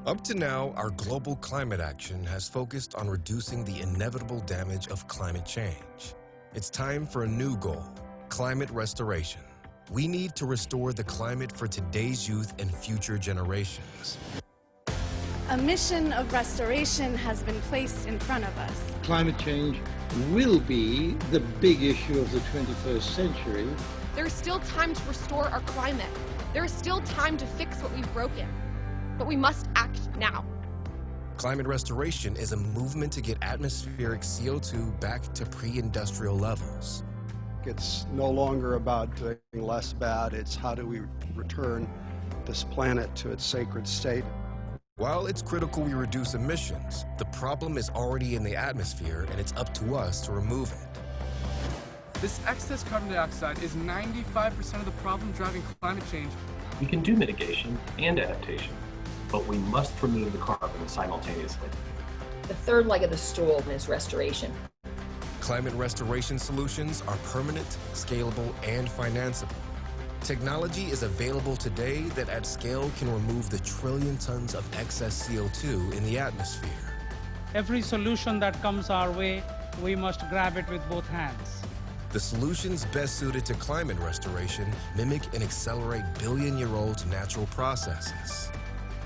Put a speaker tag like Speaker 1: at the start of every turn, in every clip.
Speaker 1: Up to now, our global climate action has focused on reducing the inevitable damage of climate change. It's time for a new goal, climate restoration. We need to restore the climate for today's youth and future generations.
Speaker 2: A mission of restoration has been placed in front of us.
Speaker 3: Climate change will be the big issue of the 21st century.
Speaker 4: There is still time to restore our climate. There is still time to fix what we've broken. But we must act now.
Speaker 1: Climate restoration is a movement to get atmospheric CO2 back to pre-industrial levels.
Speaker 5: It's no longer about doing less bad, it's how do we return this planet to its sacred state.
Speaker 1: While it's critical we reduce emissions, the problem is already in the atmosphere and it's up to us to remove it.
Speaker 6: This excess carbon dioxide is 95% of the problem driving climate change.
Speaker 7: We can do mitigation and adaptation, but we must remove the carbon simultaneously.
Speaker 8: The third leg of the stool is restoration.
Speaker 1: Climate restoration solutions are permanent, scalable, and financeable. Technology is available today that at scale can remove the trillion tons of excess CO2 in the atmosphere.
Speaker 9: Every solution that comes our way, we must grab it with both hands.
Speaker 1: The solutions best suited to climate restoration mimic and accelerate billion-year-old natural processes.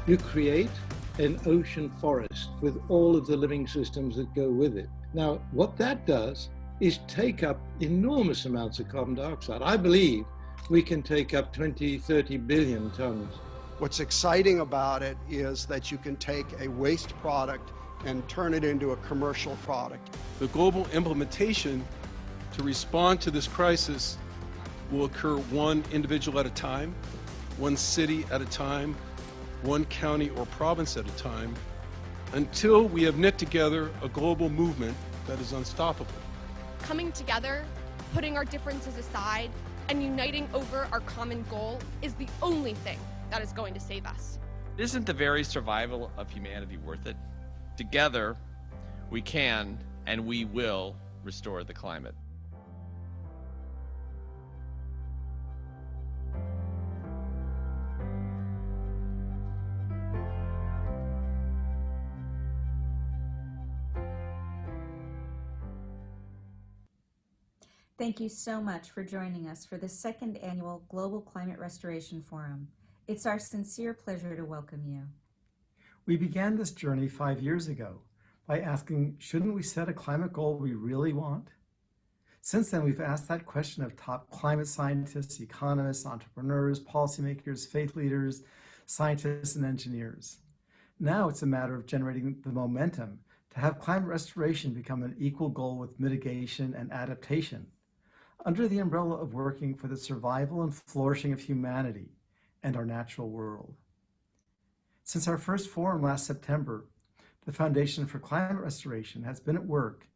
Speaker 3: You create an ocean forest with all of the living systems that go with it. Now, what that does is take up enormous amounts of carbon dioxide. I believe we can take up 20, 30 billion tons.
Speaker 5: What's exciting about it is that you can take a waste product and turn it into a commercial product.
Speaker 6: The global implementation to respond to this crisis will occur one individual at a time, one city at a time, one county or province at a time, until we have knit together a global movement that is unstoppable.
Speaker 4: Coming together, putting our differences aside, and uniting over our common goal is the only thing that is going to save us.
Speaker 10: Isn't the very survival of humanity worth it? Together, we can and we will restore the climate.
Speaker 11: Thank you so much for joining us for the second annual Global Climate Restoration Forum. It's our sincere pleasure to welcome you.
Speaker 12: We began this journey 5 years ago by asking, shouldn't we set a climate goal we really want? Since then, we've asked that question of top climate scientists, economists, entrepreneurs, policymakers, faith leaders, scientists, and engineers. Now it's a matter of generating the momentum to have climate restoration become an equal goal with mitigation and adaptation, under the umbrella of working for the survival and flourishing of humanity and our natural world. Since our first forum last September, the Foundation for Climate Restoration has been at work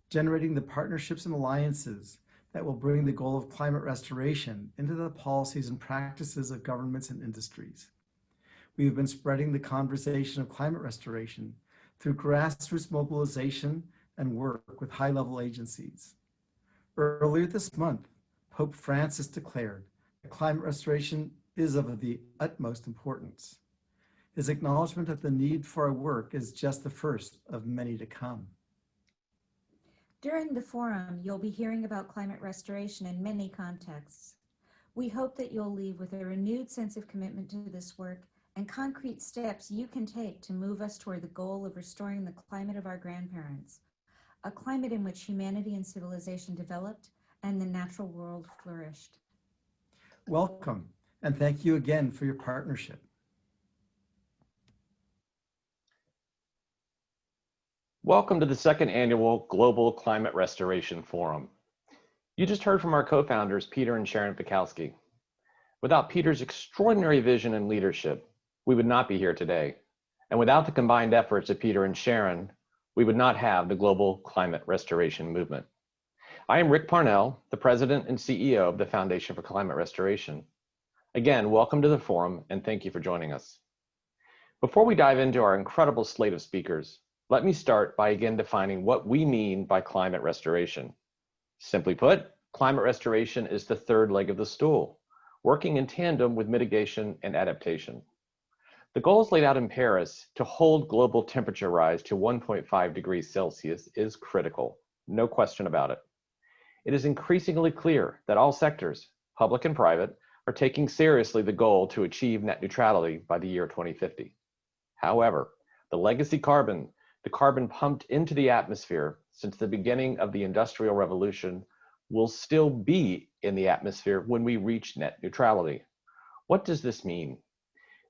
Speaker 12: generating the partnerships and alliances that will bring the goal of climate restoration into the policies and practices of governments and industries. We have been spreading the conversation of climate restoration through grassroots mobilization and work with high-level agencies. Earlier this month, Pope Francis declared that climate restoration is of the utmost importance. His acknowledgement of the need for our work is just the first of many to come.
Speaker 11: During the forum, you'll be hearing about climate restoration in many contexts. We hope that you'll leave with a renewed sense of commitment to this work and concrete steps you can take to move us toward the goal of restoring the climate of our grandparents, a climate in which humanity and civilization developed and the natural world flourished.
Speaker 12: Welcome, and thank you again for your partnership.
Speaker 7: Welcome to the second annual Global Climate Restoration Forum. You just heard from our co-founders, Peter and Sharon Pikowski. Without Peter's extraordinary vision and leadership, we would not be here today. And without the combined efforts of Peter and Sharon, we would not have the global climate restoration movement. I am Rick Parnell, the president and CEO of the Foundation for Climate Restoration. Again, welcome to the forum and thank you for joining us. Before we dive into our incredible slate of speakers, let me start by again defining what we mean by climate restoration. Simply put, climate restoration is the third leg of the stool, working in tandem with mitigation and adaptation. The goals laid out in Paris to hold global temperature rise to 1.5 degrees Celsius is critical, no question about it. It is increasingly clear that all sectors, public and private, are taking seriously the goal to achieve net neutrality by the year 2050. However, the legacy carbon, the carbon pumped into the atmosphere since the beginning of the Industrial Revolution, will still be in the atmosphere when we reach net neutrality. What does this mean?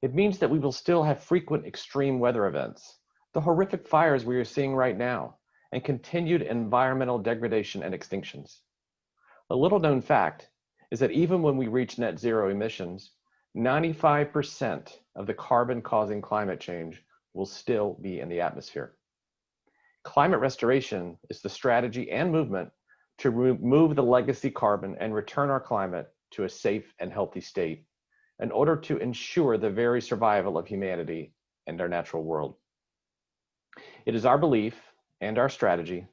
Speaker 7: It means that we will still have frequent extreme weather events, the horrific fires we are seeing right now, and continued environmental degradation and extinctions. A little known fact is that even when we reach net zero emissions, 95% of the carbon causing climate change will still be in the atmosphere. Climate restoration is the strategy and movement to remove the legacy carbon and return our climate to a safe and healthy state in order to ensure the very survival of humanity and our natural world. It is our belief and our strategy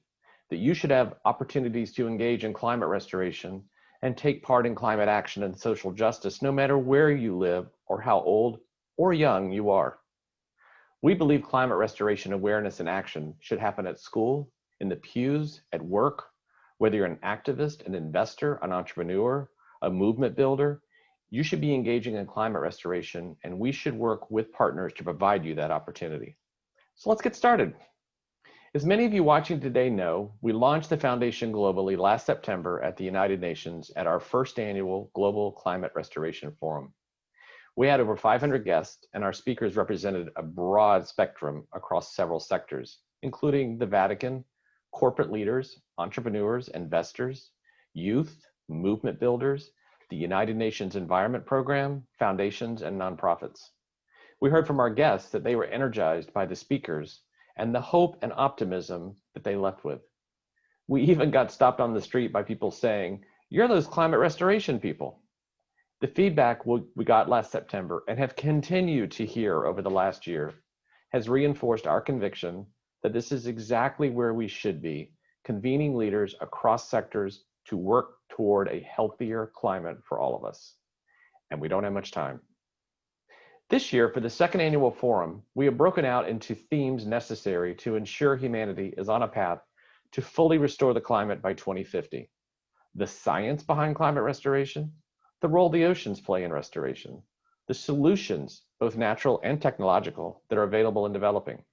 Speaker 7: that you should have opportunities to engage in climate restoration and take part in climate action and social justice, no matter where you live or how old or young you are. We believe climate restoration awareness and action should happen at school, in the pews, at work, whether you're an activist, an investor, an entrepreneur, a movement builder. You should be engaging in climate restoration, and we should work with partners to provide you that opportunity. So let's get started. As many of you watching today know, we launched the foundation globally last September at the United Nations at our first annual Global Climate Restoration Forum. We had over 500 guests, and our speakers represented a broad spectrum across several sectors, including the Vatican, corporate leaders, entrepreneurs, investors, youth, movement builders, the United Nations Environment Program, foundations, and nonprofits. We heard from our guests that they were energized by the speakers and the hope and optimism that they left with. We even got stopped on the street by people saying, "You're those climate restoration people." The feedback we got last September and have continued to hear over the last year has reinforced our conviction that this is exactly where we should be, convening leaders across sectors to work toward a healthier climate for all of us. And we don't have much time. This year, for the second annual forum, we have broken out into themes necessary to ensure humanity is on a path to fully restore the climate by 2050. The science behind climate restoration, the role the oceans play in restoration, the solutions, both natural and technological, that are available in developing,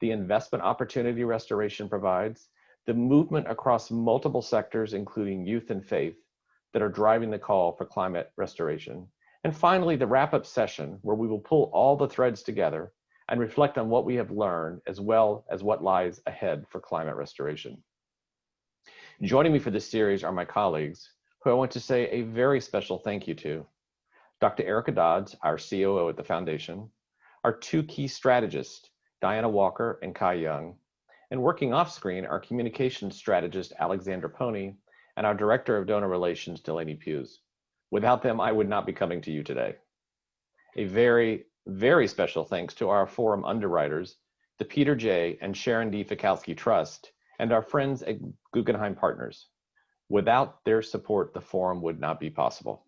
Speaker 7: the investment opportunity restoration provides, the movement across multiple sectors, including youth and faith, that are driving the call for climate restoration, and finally, the wrap-up session where we will pull all the threads together and reflect on what we have learned as well as what lies ahead for climate restoration. Joining me for this series are my colleagues, who I want to say a very special thank you to. Dr. Erica Dodds, our COO at the Foundation, our two key strategists, Diana Walker and Kai Young, and working off-screen, our communications strategist, Alexandra Pony, and our Director of Donor Relations, Delaney Hughes. Without them, I would not be coming to you today. A very, very special thanks to our forum underwriters, the Peter J. and Sharon D. Fikowski Trust, and our friends at Guggenheim Partners. Without their support, the forum would not be possible.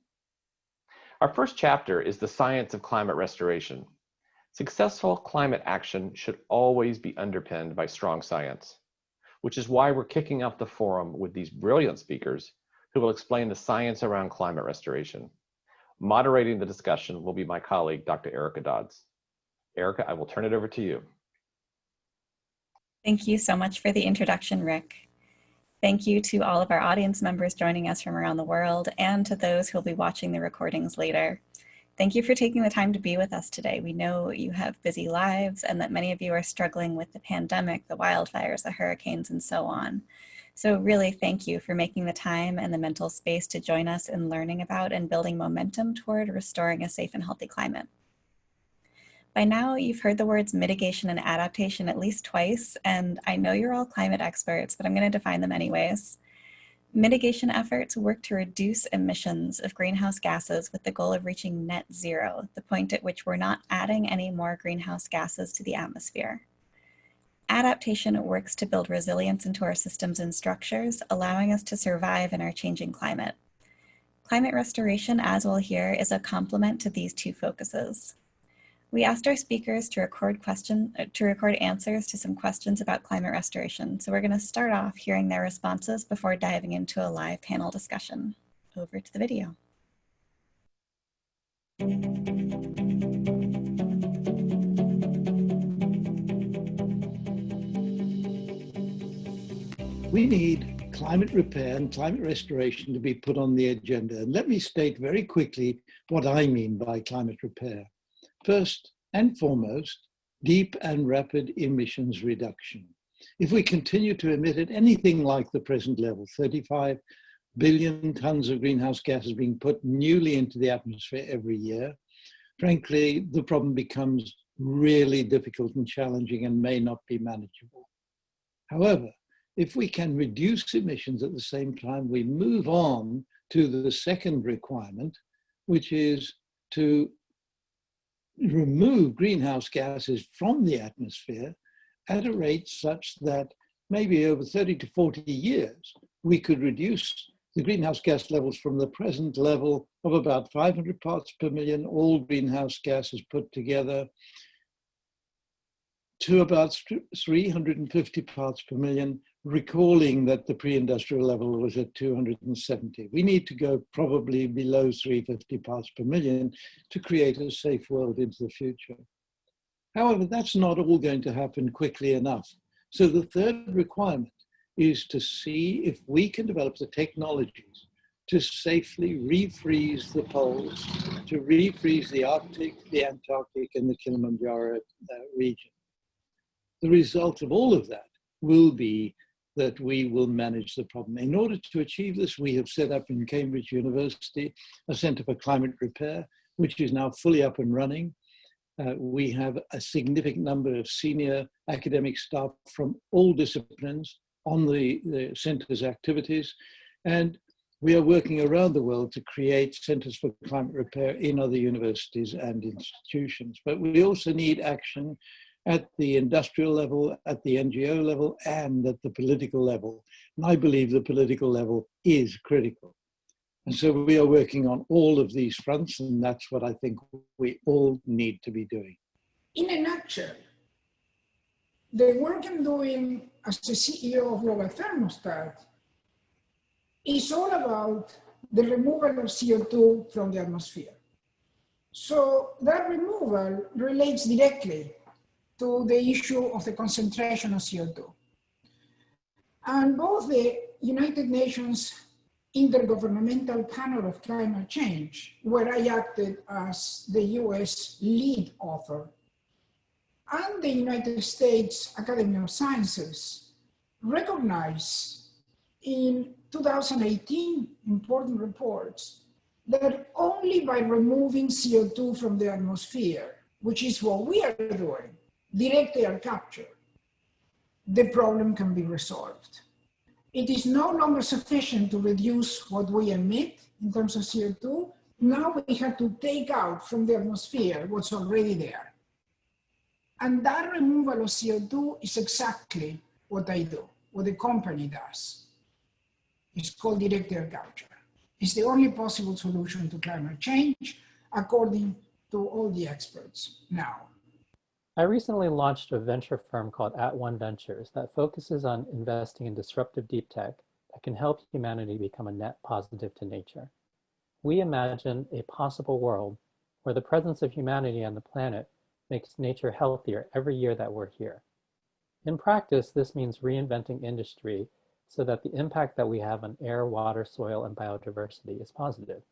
Speaker 7: Our first chapter is the science of climate restoration. Successful climate action should always be underpinned by strong science, which is why we're kicking off the forum with these brilliant speakers who will explain the science around climate restoration. Moderating the discussion will be my colleague, Dr. Erica Dodds. Erica, I will turn it over to you.
Speaker 13: Thank you so much for the introduction, Rick. Thank you to all of our audience members joining us from around the world and to those who will be watching the recordings later. Thank you for taking the time to be with us today. We know you have busy lives and that many of you are struggling with the pandemic, the wildfires, the hurricanes, and so on. So really thank you for making the time and the mental space to join us in learning about and building momentum toward restoring a safe and healthy climate. By now, you've heard the words mitigation and adaptation at least twice, and I know you're all climate experts, but I'm going to define them anyways. Mitigation efforts work to reduce emissions of greenhouse gases with the goal of reaching net zero, the point at which we're not adding any more greenhouse gases to the atmosphere. Adaptation works to build resilience into our systems and structures, allowing us to survive in our changing climate. Climate restoration, as we'll hear, is a complement to these two focuses. We asked our speakers to record answers to some questions about climate restoration. So we're going to start off hearing their responses before diving into a live panel discussion. Over to the video.
Speaker 3: We need climate repair and climate restoration to be put on the agenda. And let me state very quickly what I mean by climate repair. First and foremost, deep and rapid emissions reduction. If we continue to emit at anything like the present level, 35 billion tons of greenhouse gases being put newly into the atmosphere every year, frankly, the problem becomes really difficult and challenging and may not be manageable. However, if we can reduce emissions at the same time, we move on to the second requirement, which is to remove greenhouse gases from the atmosphere at a rate such that maybe over 30 to 40 years, we could reduce the greenhouse gas levels from the present level of about 500 parts per million, all greenhouse gases put together, to about 350 parts per million, recalling that the pre-industrial level was at 270. We need to go probably below 350 parts per million to create a safe world into the future. However, that's not all going to happen quickly enough. So the third requirement is to see if we can develop the technologies to safely refreeze the poles, to refreeze the Arctic, the Antarctic, and the Kilimanjaro region. The result of all of that will be that we will manage the problem. In order to achieve this, we have set up in Cambridge University a Center for Climate Repair, which is now fully up and running. We have a significant number of senior academic staff from all disciplines on the center's activities. And we are working around the world to create centers for climate repair in other universities and institutions. But we also need action at the industrial level, at the NGO level, and at the political level. And I believe the political level is critical. And so we are working on all of these fronts, and that's what I think we all need to be doing.
Speaker 14: In a nutshell, the work I'm doing as the CEO of Global Thermostat is all about the removal of CO2 from the atmosphere. So that removal relates directly to the issue of the concentration of CO2. And both the United Nations Intergovernmental Panel of Climate Change, where I acted as the US lead author, and the United States Academy of Sciences recognize in 2018 important reports that only by removing CO2 from the atmosphere, which is what we are doing, direct air capture, the problem can be resolved. It is no longer sufficient to reduce what we emit in terms of CO2. Now we have to take out from the atmosphere what's already there. And that removal of CO2 is exactly what I do, what the company does. It's called direct air capture. It's the only possible solution to climate change, according to all the experts now.
Speaker 15: I recently launched a venture firm called @ONE Ventures that focuses on investing in disruptive deep tech that can help humanity become a net positive to nature. We imagine a possible world where the presence of humanity on the planet makes nature healthier every year that we're here. In practice, this means reinventing industry so that the impact that we have on air, water, soil, and biodiversity is positive.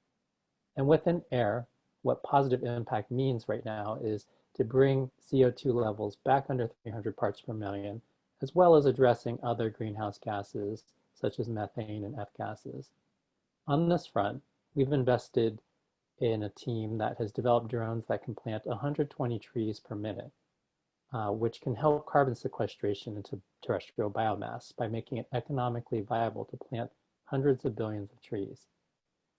Speaker 15: And within air, what positive impact means right now is to bring CO2 levels back under 300 parts per million, as well as addressing other greenhouse gases, such as methane and F-gases. On this front, we've invested in a team that has developed drones that can plant 120 trees per minute, which can help carbon sequestration into terrestrial biomass by making it economically viable to plant hundreds of billions of trees.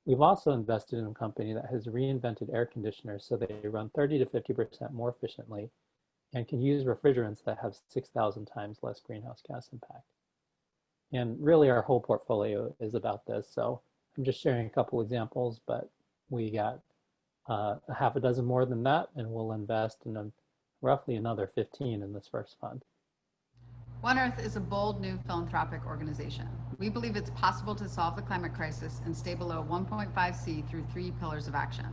Speaker 15: We've also invested in a company that has reinvented air conditioners so they run 30 to 50% more efficiently and can use refrigerants that have 6,000 times less greenhouse gas impact. And really our whole portfolio is about this. So I'm just sharing a couple examples, but we got half a dozen more than that, and we'll invest in roughly another 15 in this first fund.
Speaker 16: One Earth is a bold new philanthropic organization. We believe it's possible to solve the climate crisis and stay below 1.5C through 3 pillars of action: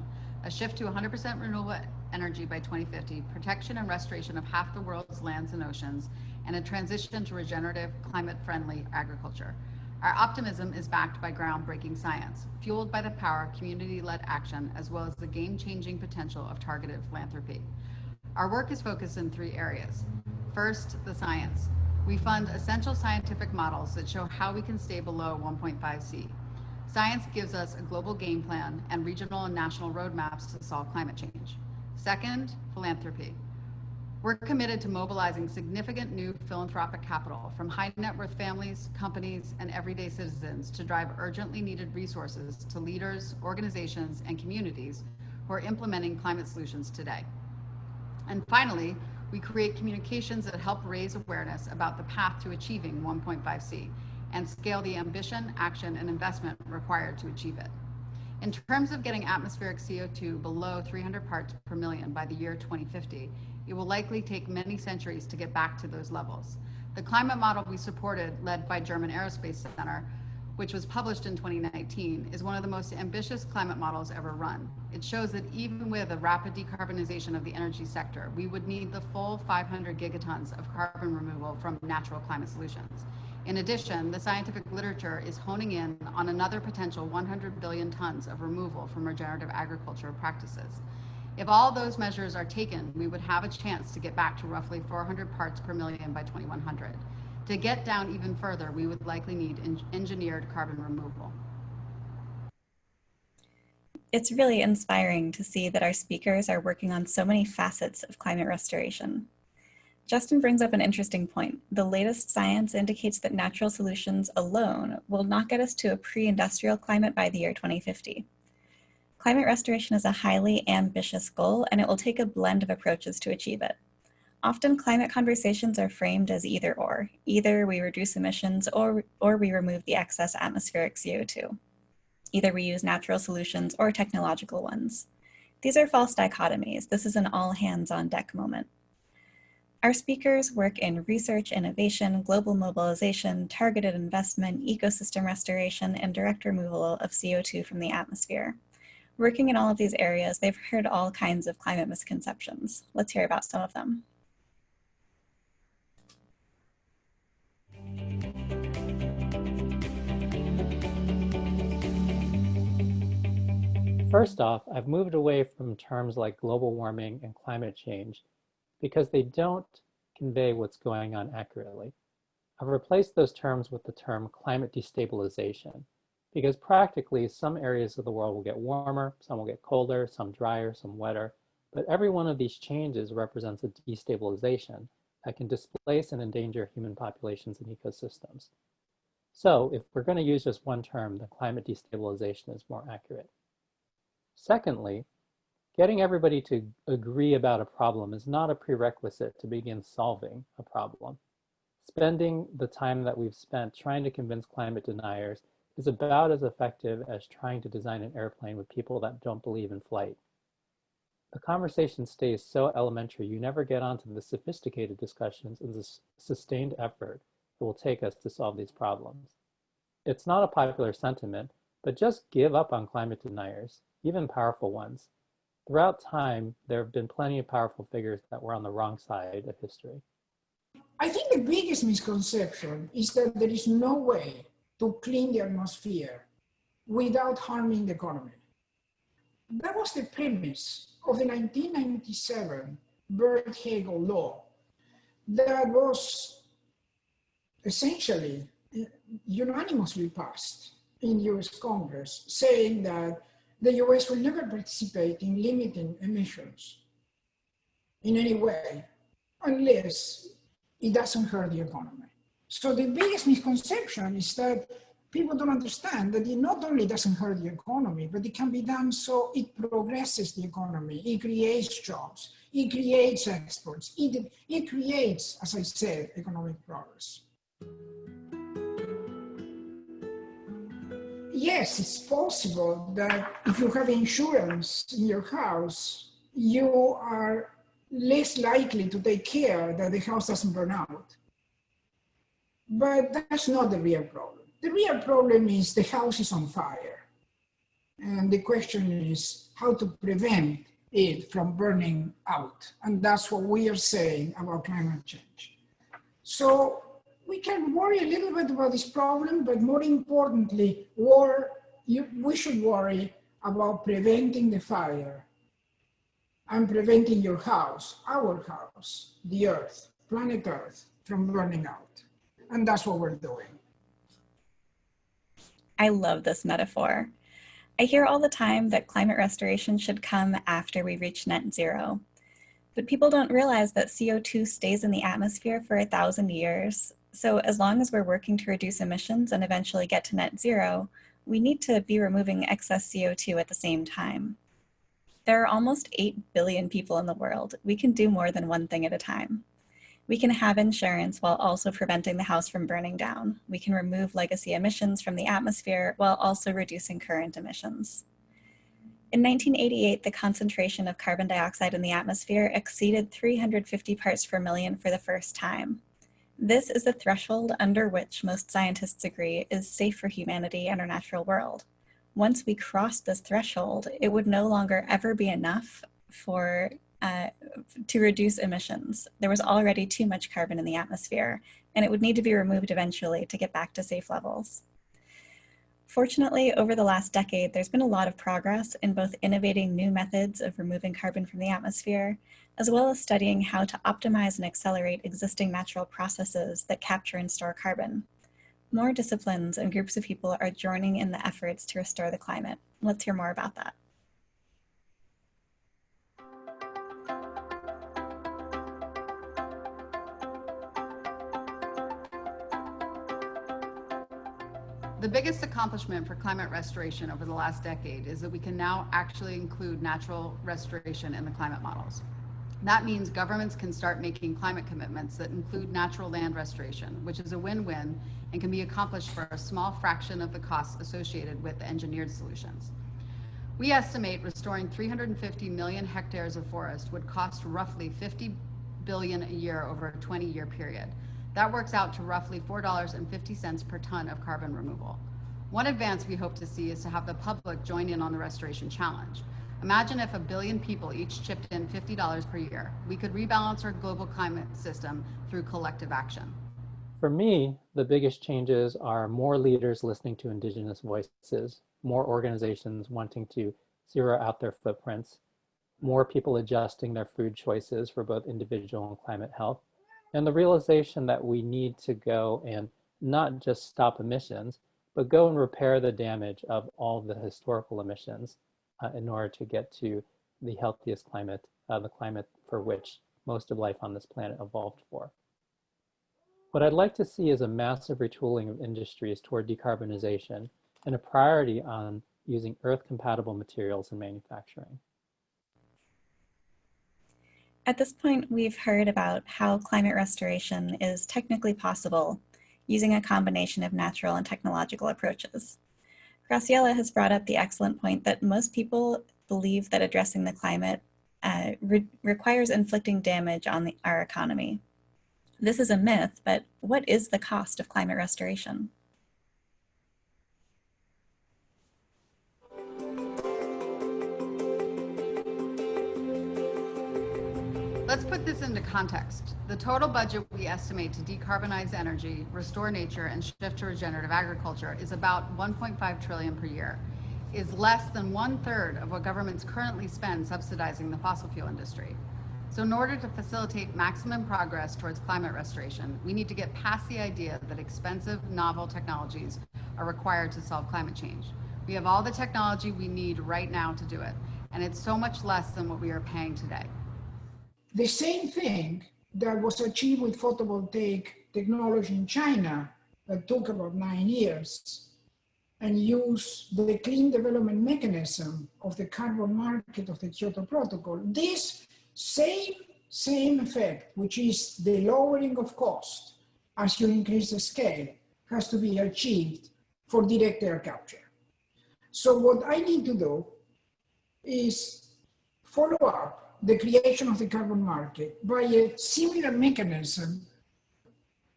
Speaker 16: a shift to 100% renewable energy by 2050, protection and restoration of half the world's lands and oceans, and a transition to regenerative, climate-friendly agriculture. Our optimism is backed by groundbreaking science, fueled by the power of community-led action, as well as the game-changing potential of targeted philanthropy. Our work is focused in 3 areas. First, the science. We fund essential scientific models that show how we can stay below 1.5C. Science gives us a global game plan and regional and national roadmaps to solve climate change. Second, philanthropy. We're committed to mobilizing significant new philanthropic capital from high net worth families, companies, and everyday citizens to drive urgently needed resources to leaders, organizations, and communities who are implementing climate solutions today. And finally, we create communications that help raise awareness about the path to achieving 1.5C and scale the ambition, action, and investment required to achieve it. In terms of getting atmospheric CO2 below 300 parts per million by the year 2050, it will likely take many centuries to get back to those levels. The climate model we supported, led by German Aerospace Center, which was published in 2019, is one of the most ambitious climate models ever run. It shows that even with a rapid decarbonization of the energy sector, we would need the full 500 gigatons of carbon removal from natural climate solutions. In addition, the scientific literature is honing in on another potential 100 billion tons of removal from regenerative agriculture practices. If all those measures are taken, we would have a chance to get back to roughly 400 parts per million by 2100. To get down even further, we would likely need engineered carbon removal.
Speaker 13: It's really inspiring to see that our speakers are working on so many facets of climate restoration. Justin brings up an interesting point. The latest science indicates that natural solutions alone will not get us to a pre-industrial climate by the year 2050. Climate restoration is a highly ambitious goal, and it will take a blend of approaches to achieve it. Often climate conversations are framed as either or. Either we reduce emissions or we remove the excess atmospheric CO2. Either we use natural solutions or technological ones. These are false dichotomies. This is an all hands on deck moment. Our speakers work in research, innovation, global mobilization, targeted investment, ecosystem restoration, and direct removal of CO2 from the atmosphere. Working in all of these areas, they've heard all kinds of climate misconceptions. Let's hear about some of them.
Speaker 15: First off, I've moved away from terms like global warming and climate change because they don't convey what's going on accurately. I've replaced those terms with the term climate destabilization because practically some areas of the world will get warmer, some will get colder, some drier, some wetter, but every one of these changes represents a destabilization that can displace and endanger human populations and ecosystems. So if we're going to use just one term, then climate destabilization is more accurate. Secondly, getting everybody to agree about a problem is not a prerequisite to begin solving a problem. Spending the time that we've spent trying to convince climate deniers is about as effective as trying to design an airplane with people that don't believe in flight. The conversation stays so elementary, you never get onto the sophisticated discussions and the sustained effort it will take us to solve these problems. It's not a popular sentiment, but just give up on climate deniers, even powerful ones. Throughout time, there have been plenty of powerful figures that were on the wrong side of history.
Speaker 14: I think the biggest misconception is that there is no way to clean the atmosphere without harming the economy. That was the premise of the 1997 Byrd-Hagel law that was essentially unanimously passed in the US Congress, saying that the US will never participate in limiting emissions in any way unless it doesn't hurt the economy. So the biggest misconception is that people don't understand that it not only doesn't hurt the economy, but it can be done so it progresses the economy, it creates jobs, it creates exports, it creates, as I said, economic progress. yes, it's possible that if you have insurance in your house, you are less likely to take care that the house doesn't burn out. But that's not the real problem. The real problem is the house is on fire. And the question is how to prevent it from burning out. And that's what we are saying about climate change. So we can worry a little bit about this problem, but more importantly, we should worry about preventing the fire and preventing your house, our house, the Earth, planet Earth, from burning out. And that's what we're doing.
Speaker 13: I love this metaphor. I hear all the time that climate restoration should come after we reach net zero. But people don't realize that CO2 stays in the atmosphere for 1,000 years. So as long as we're working to reduce emissions and eventually get to net zero, we need to be removing excess CO2 at the same time. There are almost 8 billion people in the world. We can do more than one thing at a time. We can have insurance while also preventing the house from burning down. We can remove legacy emissions from the atmosphere while also reducing current emissions. In 1988, the concentration of carbon dioxide in the atmosphere exceeded 350 parts per million for the first time. This is the threshold under which most scientists agree is safe for humanity and our natural world. Once we cross this threshold, it would no longer ever be enough to reduce emissions. There was already too much carbon in the atmosphere, and it would need to be removed eventually to get back to safe levels. Fortunately, over the last decade, there's been a lot of progress in both innovating new methods of removing carbon from the atmosphere, as well as studying how to optimize and accelerate existing natural processes that capture and store carbon. More disciplines and groups of people are joining in the efforts to restore the climate. Let's hear more about that.
Speaker 16: The biggest accomplishment for climate restoration over the last decade is that we can now actually include natural restoration in the climate models. That means governments can start making climate commitments that include natural land restoration, which is a win-win and can be accomplished for a small fraction of the costs associated with the engineered solutions. We estimate restoring 350 million hectares of forest would cost roughly $50 billion a year over a 20-year period. That works out to roughly $4.50 per ton of carbon removal. One advance we hope to see is to have the public join in on the restoration challenge. Imagine if 1 billion people each chipped in $50 per year. We could rebalance our global climate system through collective action.
Speaker 15: For me, the biggest changes are more leaders listening to Indigenous voices, more organizations wanting to zero out their footprints, more people adjusting their food choices for both individual and climate health, and the realization that we need to go and not just stop emissions, but go and repair the damage of all the historical emissions in order to get to the healthiest climate, the climate for which most of life on this planet evolved for. What I'd like to see is a massive retooling of industries toward decarbonization and a priority on using earth-compatible materials in manufacturing.
Speaker 13: At this point, we've heard about how climate restoration is technically possible using a combination of natural and technological approaches. Graciela has brought up the excellent point that most people believe that addressing the climate requires inflicting damage on our economy. This is a myth, but what is the cost of climate restoration?
Speaker 16: Let's put this into context. The total budget we estimate to decarbonize energy, restore nature, and shift to regenerative agriculture is about $1.5 trillion per year, is less than 1/3 of what governments currently spend subsidizing the fossil fuel industry. So in order to facilitate maximum progress towards climate restoration, we need to get past the idea that expensive, novel technologies are required to solve climate change. We have all the technology we need right now to do it, and it's so much less than what we are paying today.
Speaker 14: The same thing that was achieved with photovoltaic technology in China that took about 9 years and used the clean development mechanism of the carbon market of the Kyoto Protocol. This same effect, which is the lowering of cost as you increase the scale, has to be achieved for direct air capture. So what I need to do is follow up the creation of the carbon market by a similar mechanism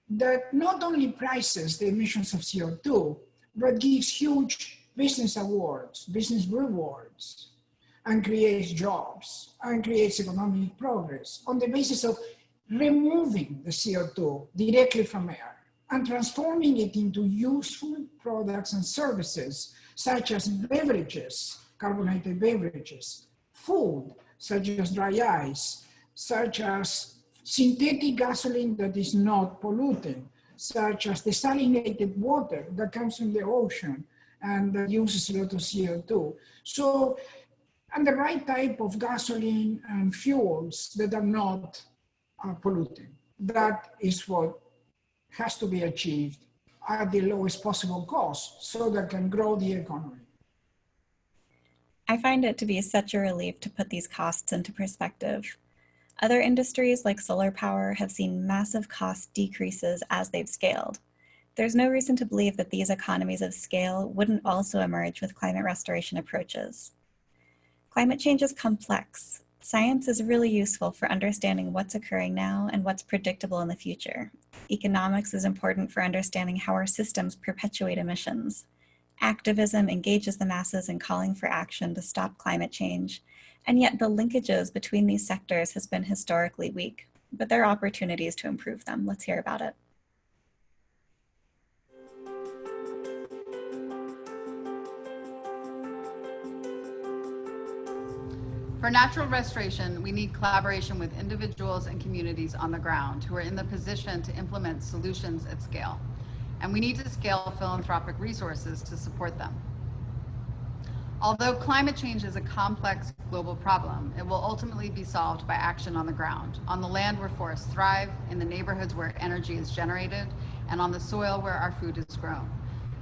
Speaker 14: that not only prices the emissions of CO2, but gives huge business awards, business rewards, and creates jobs and creates economic progress on the basis of removing the CO2 directly from air and transforming it into useful products and services, such as beverages, carbonated beverages, food, such as dry ice, such as synthetic gasoline that is not polluting, such as desalinated water that comes from the ocean and that uses a lot of CO2. So, and the right type of gasoline and fuels that are not polluting. That is what has to be achieved at the lowest possible cost so that can grow the economy.
Speaker 13: I find it to be such a relief to put these costs into perspective. Other industries like solar power have seen massive cost decreases as they've scaled. There's no reason to believe that these economies of scale wouldn't also emerge with climate restoration approaches. Climate change is complex. Science is really useful for understanding what's occurring now and what's predictable in the future. Economics is important for understanding how our systems perpetuate emissions. Activism engages the masses in calling for action to stop climate change, and yet the linkages between these sectors has been historically weak, but there are opportunities to improve them. Let's hear about it.
Speaker 16: For natural restoration, we need collaboration with individuals and communities on the ground who are in the position to implement solutions at scale. And we need to scale philanthropic resources to support them. Although climate change is a complex global problem, it will ultimately be solved by action on the ground, on the land where forests thrive, in the neighborhoods where energy is generated, and on the soil where our food is grown.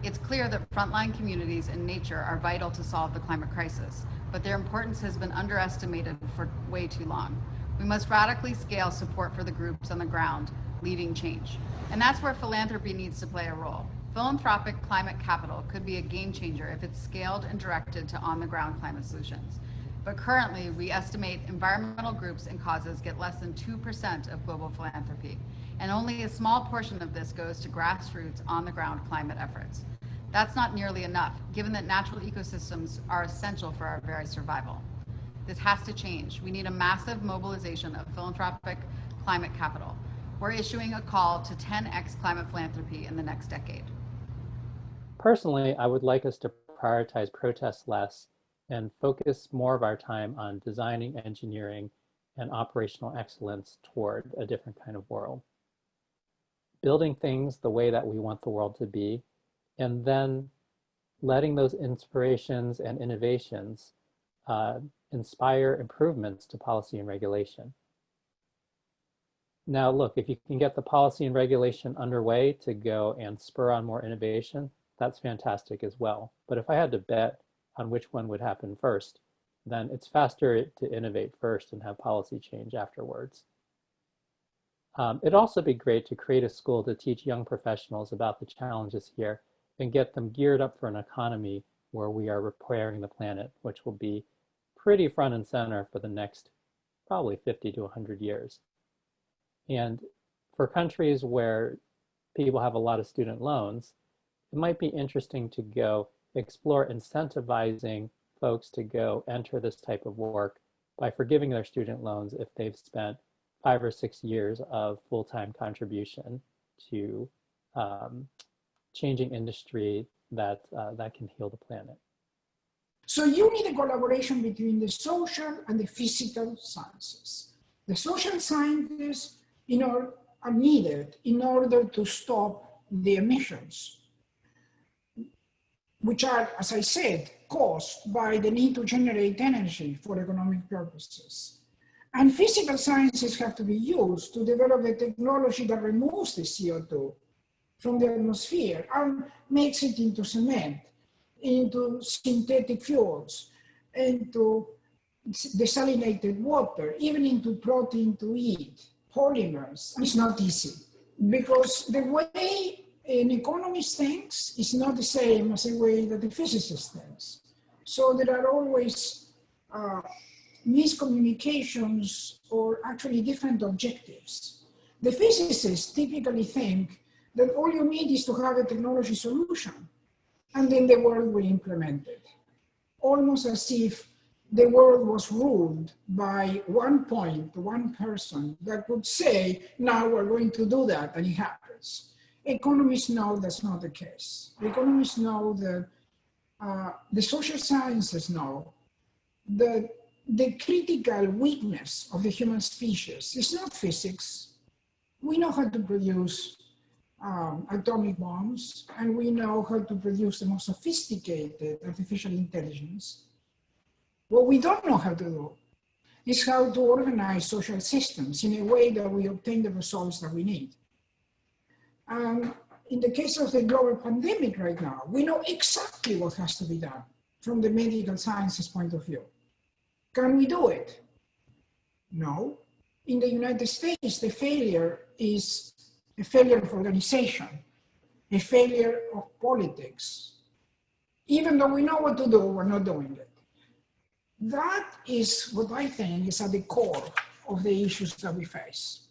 Speaker 16: It's clear that frontline communities and nature are vital to solve the climate crisis, but their importance has been underestimated for way too long. We must radically scale support for the groups on the ground leading change. And that's where philanthropy needs to play a role. Philanthropic climate capital could be a game changer if it's scaled and directed to on-the-ground climate solutions. But currently, we estimate environmental groups and causes get less than 2% of global philanthropy, and only a small portion of this goes to grassroots on-the-ground climate efforts. That's not nearly enough, given that natural ecosystems are essential for our very survival. This has to change. We need a massive mobilization of philanthropic climate capital. We're issuing a call to 10x climate philanthropy in the next decade.
Speaker 15: Personally, I would like us to prioritize protests less and focus more of our time on designing, engineering, and operational excellence toward a different kind of world. Building things the way that we want the world to be, and then letting those inspirations and innovations inspire improvements to policy and regulation. Now, look, if you can get the policy and regulation underway to go and spur on more innovation, that's fantastic as well. But if I had to bet on which one would happen first, then it's faster to innovate first and have policy change afterwards. It'd also be great to create a school to teach young professionals about the challenges here and get them geared up for an economy where we are repairing the planet, which will be pretty front and center for the next probably 50 to 100 years. And for countries where people have a lot of student loans, it might be interesting to go explore incentivizing folks to go enter this type of work by forgiving their student loans if they've spent 5 or 6 years of full-time contribution to changing industry that can heal the planet.
Speaker 14: So you need a collaboration between the social and the physical sciences. The social sciences are needed in order to stop the emissions, which are, as I said, caused by the need to generate energy for economic purposes. And physical sciences have to be used to develop the technology that removes the CO2 from the atmosphere and makes it into cement, into synthetic fuels, into desalinated water, even into protein to eat, polymers. It's not easy because the way an economist thinks is not the same as the way that the physicist thinks. So there are always miscommunications or actually different objectives. The physicists typically think that all you need is to have a technology solution, and then the world will implement it. Almost as if the world was ruled by one point, one person that would say, now we're going to do that, and it happens. Economists know that's not the case. Economists know that the social sciences know that the critical weakness of the human species is not physics. We know how to produce atomic bombs, and we know how to produce the most sophisticated artificial intelligence. What we don't know how to do is how to organize social systems in a way that we obtain the results that we need. In the case of the global pandemic right now, we know exactly what has to be done from the medical sciences point of view. Can we do it? No. In the United States, the failure is a failure of organization, a failure of politics. Even though we know what to do, we're not doing it. That is what I think is at the core of the issues that we face.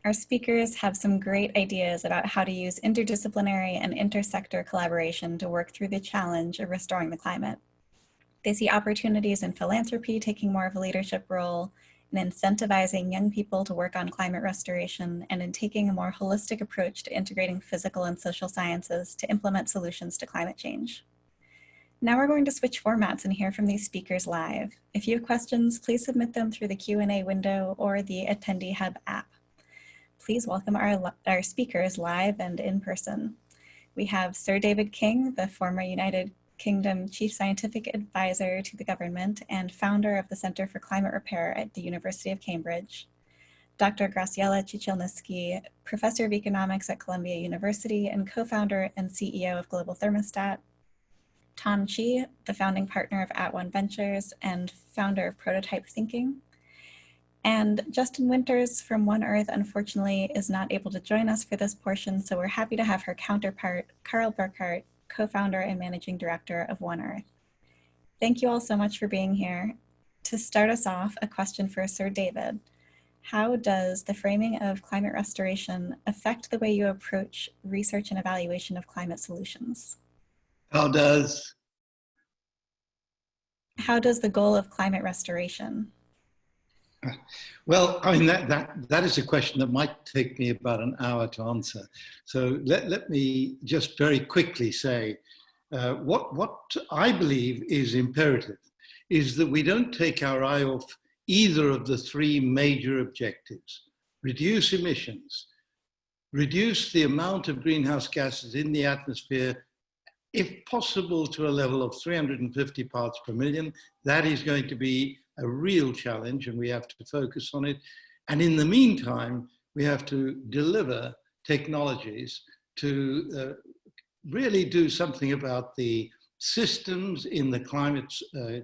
Speaker 13: Our speakers have some great ideas about how to use interdisciplinary and intersector collaboration to work through the challenge of restoring the climate. They see opportunities in philanthropy taking more of a leadership role, in incentivizing young people to work on climate restoration, and in taking a more holistic approach to integrating physical and social sciences to implement solutions to climate change. Now we're going to switch formats and hear from these speakers live. If you have questions, please submit them through the Q&A window or the Attendee Hub app. Please welcome our speakers live and in person. We have Sir David King, the former United Kingdom Chief Scientific Advisor to the government and founder of the Center for Climate Repair at the University of Cambridge. Dr. Graciela Chichilnisky, Professor of Economics at Columbia University and co-founder and CEO of Global Thermostat. Tom Chi, the founding partner of @One Ventures and founder of Prototype Thinking. And Justin Winters from One Earth, unfortunately, is not able to join us for this portion, so we're happy to have her counterpart, Carl Burkhardt, co-founder and managing director of One Earth. Thank you all so much for being here. To start us off, a question for Sir David. How does the framing of climate restoration affect the way you approach research and evaluation of climate solutions?
Speaker 3: How does
Speaker 13: the goal of climate restoration?
Speaker 3: Well, I mean, that is a question that might take me about an hour to answer. So let me just very quickly say what I believe is imperative is that we don't take our eye off either of the three major objectives: reduce emissions, reduce the amount of greenhouse gases in the atmosphere, if possible to a level of 350 parts per million. That is going to be a real challenge, and we have to focus on it. And in the meantime, we have to deliver technologies to really do something about the systems in the climate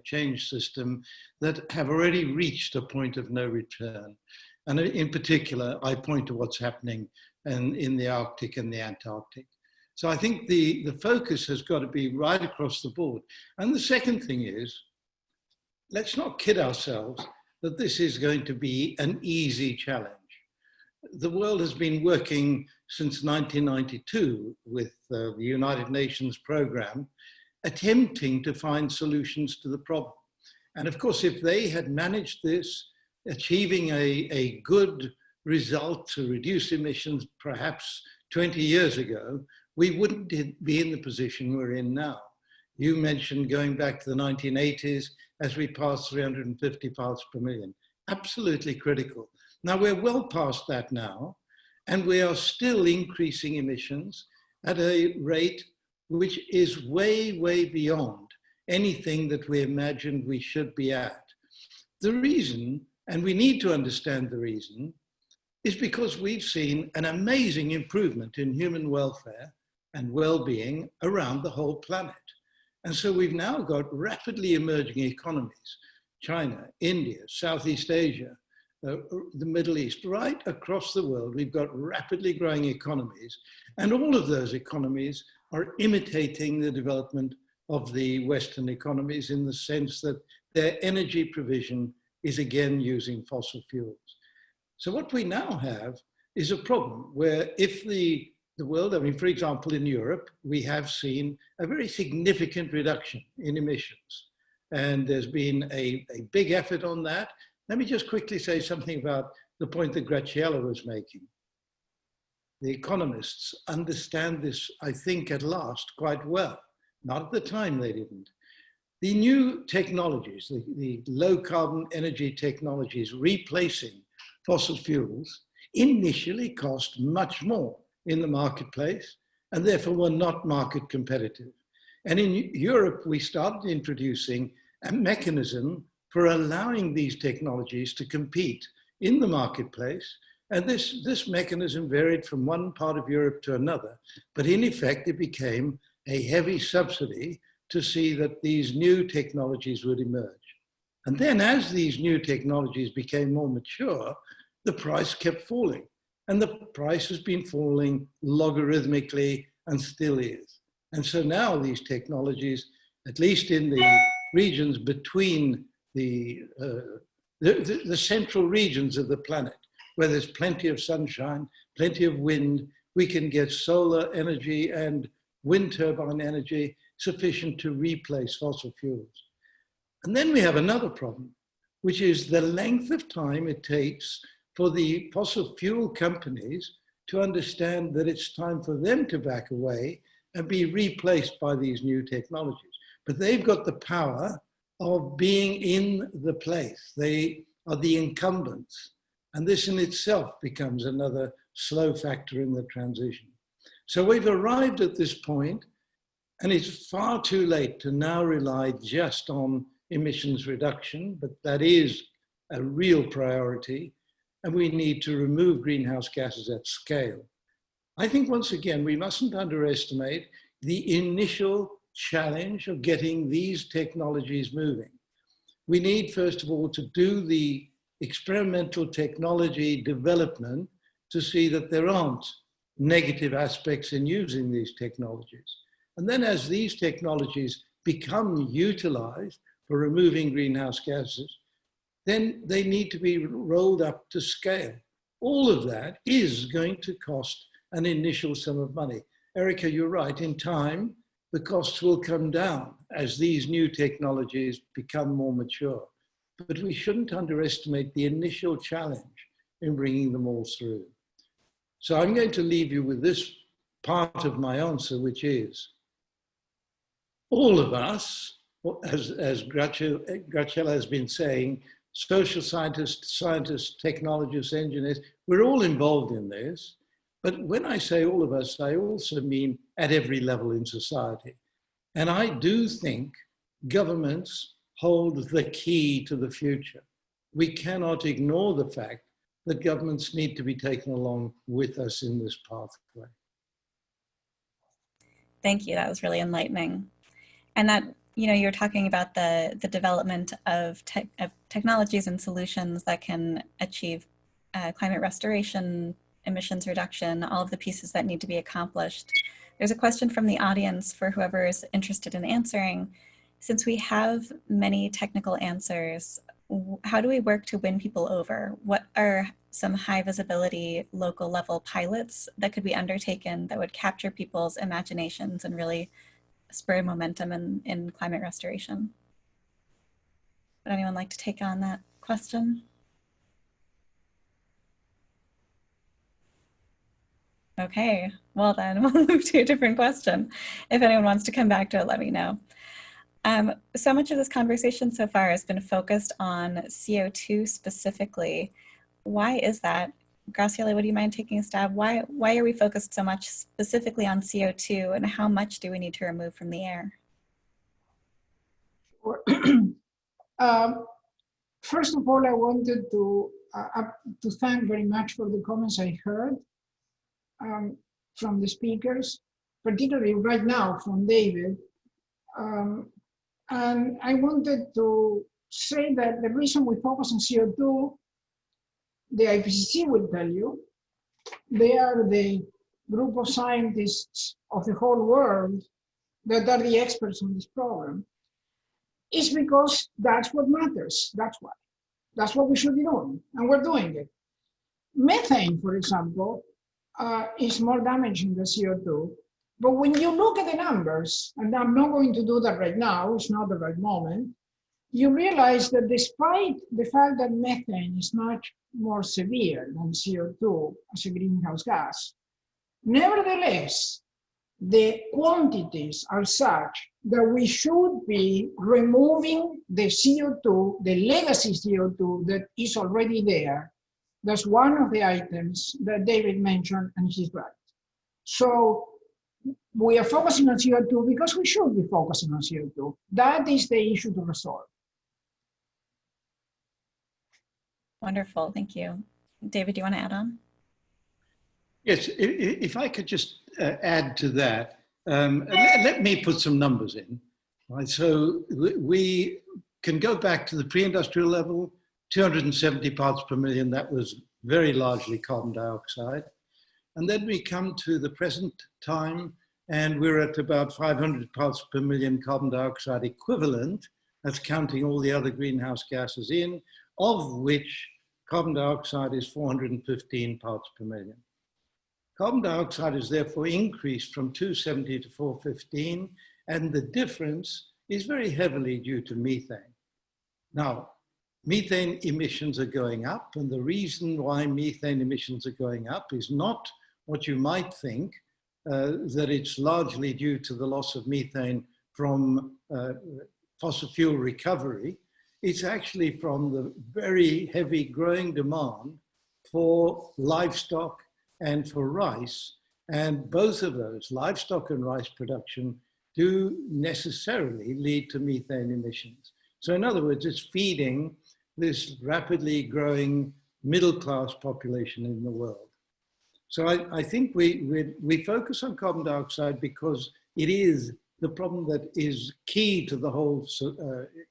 Speaker 3: change system that have already reached a point of no return. And in particular, I point to what's happening in the Arctic and the Antarctic. So I think the focus has got to be right across the board. And the second thing is, let's not kid ourselves that this is going to be an easy challenge. The world has been working since 1992 with the United Nations program, attempting to find solutions to the problem. And of course, if they had managed this, achieving a good result to reduce emissions perhaps 20 years ago, we wouldn't be in the position we're in now. You mentioned going back to the 1980s as we passed 350 parts per million. Absolutely critical. Now we're well past that now, and we are still increasing emissions at a rate which is way, way beyond anything that we imagined we should be at. The reason, and we need to understand the reason, is because we've seen an amazing improvement in human welfare and well-being around the whole planet. And so we've now got rapidly emerging economies China, India, Southeast Asia, the Middle East, right across the world, we've got rapidly growing economies, and all of those economies are imitating the development of the Western economies in the sense that their energy provision is again using fossil fuels. So what we now have is a problem where if the world, I mean, for example, in Europe, we have seen a very significant reduction in emissions. And there's been a big effort on that. Let me just quickly say something about the point that Graciela was making. The economists understand this, I think, at last quite well. Not at the time they didn't. The new technologies, the low carbon energy technologies replacing fossil fuels initially cost much more in the marketplace and therefore were not market competitive. And in Europe, we started introducing a mechanism for allowing these technologies to compete in the marketplace. And this mechanism varied from one part of Europe to another, but in effect, it became a heavy subsidy to see that these new technologies would emerge. And then as these new technologies became more mature, the price kept falling. And the price has been falling logarithmically and still is. And so now these technologies, at least in the regions between the central regions of the planet, where there's plenty of sunshine, plenty of wind, we can get solar energy and wind turbine energy sufficient to replace fossil fuels. And then we have another problem, which is the length of time it takes for the fossil fuel companies to understand that it's time for them to back away and be replaced by these new technologies. But they've got the power of being in the place. They are the incumbents. And this in itself becomes another slow factor in the transition. So we've arrived at this point, and it's far too late to now rely just on emissions reduction, but that is a real priority, and we need to remove greenhouse gases at scale. I think once again, we mustn't underestimate the initial challenge of getting these technologies moving. We need, first of all, to do the experimental technology development to see that there aren't negative aspects in using these technologies. And then as these technologies become utilized for removing greenhouse gases, then they need to be rolled up to scale. All of that is going to cost an initial sum of money. Erica, you're right, in time, the costs will come down as these new technologies become more mature. But we shouldn't underestimate the initial challenge in bringing them all through. So I'm going to leave you with this part of my answer, which is, all of us, as Graciela has been saying, social scientists, technologists, engineers, we're all involved in this. But when I say all of us, I also mean at every level in society. And I do think governments hold the key to the future. We cannot ignore the fact that governments need to be taken along with us in this pathway.
Speaker 13: Thank you, that was really enlightening. And that, you know, you're talking about the development of technologies and solutions that can achieve climate restoration, emissions reduction, all of the pieces that need to be accomplished. There's a question from the audience for whoever is interested in answering. Since we have many technical answers, how do we work to win people over? What are some high visibility local level pilots that could be undertaken that would capture people's imaginations and really spur momentum in climate restoration? Would anyone like to take on that question? Okay, well then we'll move to a different question. If anyone wants to come back to it, let me know. So much of this conversation so far has been focused on CO2 specifically. Why is that? Graciela, would you mind taking a stab? Why are we focused so much specifically on CO2, and how much do we need to remove from the air?
Speaker 14: First of all, I wanted to thank very much for the comments I heard from the speakers, particularly right now from David. And I wanted to say that the reason we focus on CO2, the IPCC will tell you, they are the group of scientists of the whole world that are the experts on this problem, is because that's what matters. That's why. That's what we should be doing, and we're doing it. Methane, for example, is more damaging than CO2. But when you look at the numbers, and I'm not going to do that right now, it's not the right moment, you realize that despite the fact that methane is much more severe than CO2 as a greenhouse gas, nevertheless, the quantities are such that we should be removing the CO2, the legacy CO2 that is already there. That's one of the items that David mentioned, and he's right. So we are focusing on CO2 because we should be focusing on CO2. That is the issue to resolve.
Speaker 13: Wonderful, thank you. David, do you want to add on?
Speaker 3: Yes, if I could just add to that, let me put some numbers in. Right, so we can go back to the pre-industrial level, 270 parts per million, that was very largely carbon dioxide. And then we come to the present time, and we're at about 500 parts per million carbon dioxide equivalent. That's counting all the other greenhouse gases in, of which carbon dioxide is 415 parts per million. Carbon dioxide is therefore increased from 270 to 415, and the difference is very heavily due to methane. Now, methane emissions are going up, and the reason why methane emissions are going up is not what you might think, that it's largely due to the loss of methane from fossil fuel recovery. It's actually from the very heavy growing demand for livestock and for rice. And both of those, livestock and rice production, do necessarily lead to methane emissions. So in other words, it's feeding this rapidly growing middle-class population in the world. So I think we focus on carbon dioxide because it is the problem that is key to the whole